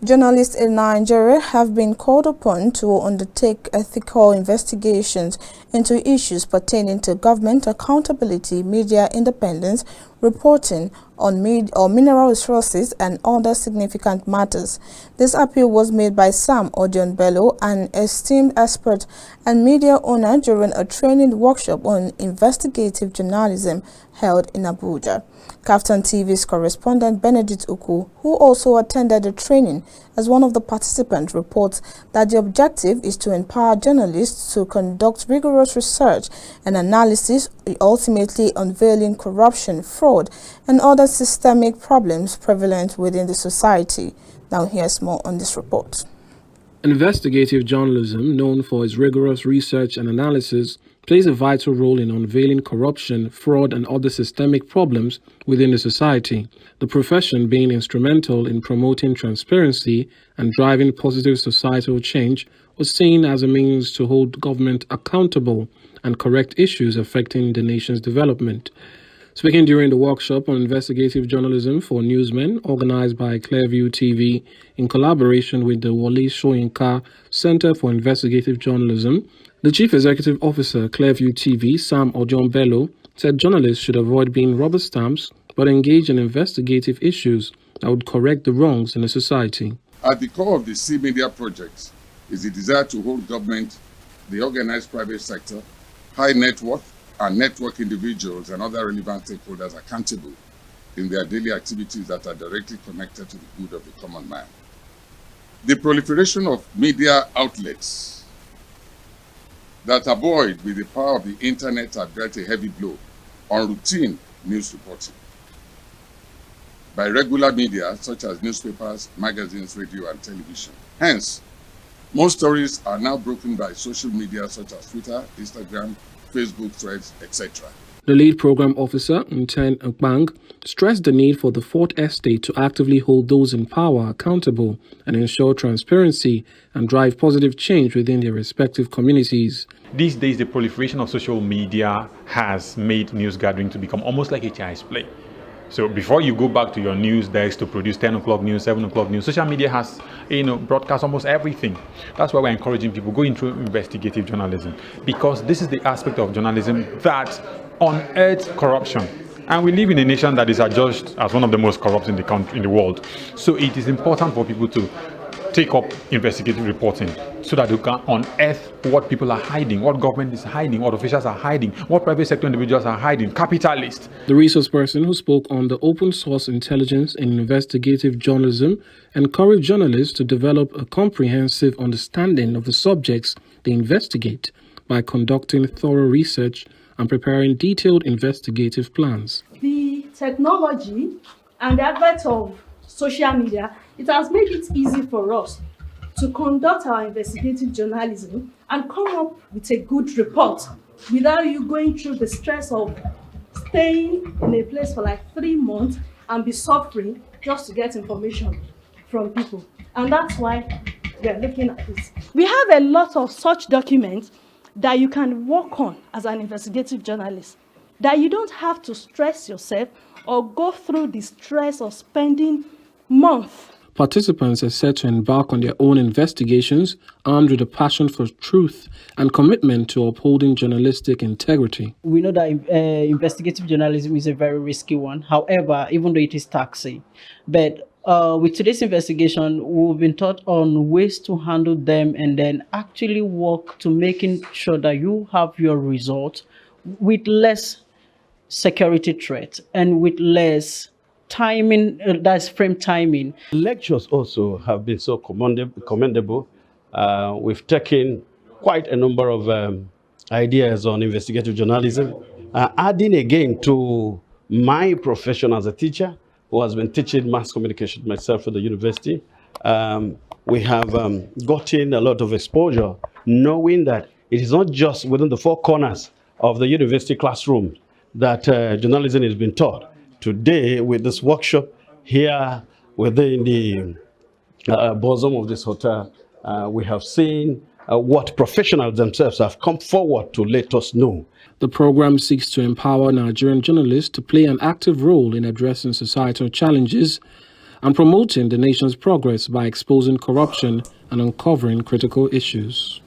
Journalists in Nigeria have been called upon to undertake ethical investigations into issues pertaining to government accountability, media independence, reporting on mineral resources and other significant matters. This appeal was made by Sam Bello, an esteemed expert and media owner, during a training workshop on investigative journalism held in Abuja. KAFTAN TV's correspondent Benedict Uku, who also attended the training as one of the participants, reports that the objective is to empower journalists to conduct rigorous research and analysis, ultimately unveiling corruption, fraud, and other systemic problems prevalent within the society. Now here's more on this report. Investigative journalism, known for its rigorous research and analysis, plays a vital role in unveiling corruption, fraud, and other systemic problems within the society. The profession being instrumental in promoting transparency and driving positive societal change was seen as a means to hold government accountable and correct issues affecting the nation's development. Speaking during the workshop on investigative journalism for newsmen organized by Clearview TV in collaboration with the Wole Soyinka Center for Investigative Journalism, the Chief Executive Officer, Clearview TV, Sam Bello, said journalists should avoid being rubber stamps but engage in investigative issues that would correct the wrongs in the society. At the core of the C Media project is the desire to hold government, the organized private sector, high net worth, and network individuals and other relevant stakeholders accountable in their daily activities that are directly connected to the good of the common man. The proliferation of media outlets that are buoyed with the power of the internet have dealt a heavy blow on routine news reporting by regular media such as newspapers, magazines, radio, and television. Hence, most stories are now broken by social media such as Twitter, Instagram, Facebook threads, etc. The lead program officer, Nten Akbang, stressed the need for the Fourth Estate to actively hold those in power accountable and ensure transparency and drive positive change within their respective communities. These days, the proliferation of social media has made news gathering to become almost like a child's play. So before you go back to your news desk to produce 10 o'clock news, 7 o'clock news, social media has, broadcast almost everything. That's why we're encouraging people go into investigative journalism, because this is the aspect of journalism that unearths corruption. And we live in a nation that is adjudged as one of the most corrupt in the country, in the world. So it is important for people to take up investigative reporting so that you can unearth what people are hiding, what government is hiding, what officials are hiding, what private sector individuals are hiding, capitalists. The resource person who spoke on the open source intelligence in investigative journalism encouraged journalists to develop a comprehensive understanding of the subjects they investigate by conducting thorough research and preparing detailed investigative plans. The technology and the advent of social media, it has made it easy for us to conduct our investigative journalism and come up with a good report without you going through the stress of staying in a place for like 3 months and be suffering just to get information from people. And that's why we are looking at this. We have a lot of such documents that you can work on as an investigative journalist, that you don't have to stress yourself or go through the stress of spending months. Participants are set to embark on their own investigations, armed with a passion for truth and commitment to upholding journalistic integrity. We know that investigative journalism is a very risky one. However, even though it is taxing, but with today's investigation, we've been taught on ways to handle them and then actually work to making sure that you have your result with less security threat and with less timing, that's frame timing. Lectures also have been so commendable. We've taken quite a number of ideas on investigative journalism, adding again to my profession as a teacher, who has been teaching mass communication myself at the university. We have gotten a lot of exposure, knowing that it is not just within the four corners of the university classroom that journalism is being taught. Today, with this workshop here within the bosom of this hotel, we have seen what professionals themselves have come forward to let us know. The program seeks to empower Nigerian journalists to play an active role in addressing societal challenges and promoting the nation's progress by exposing corruption and uncovering critical issues.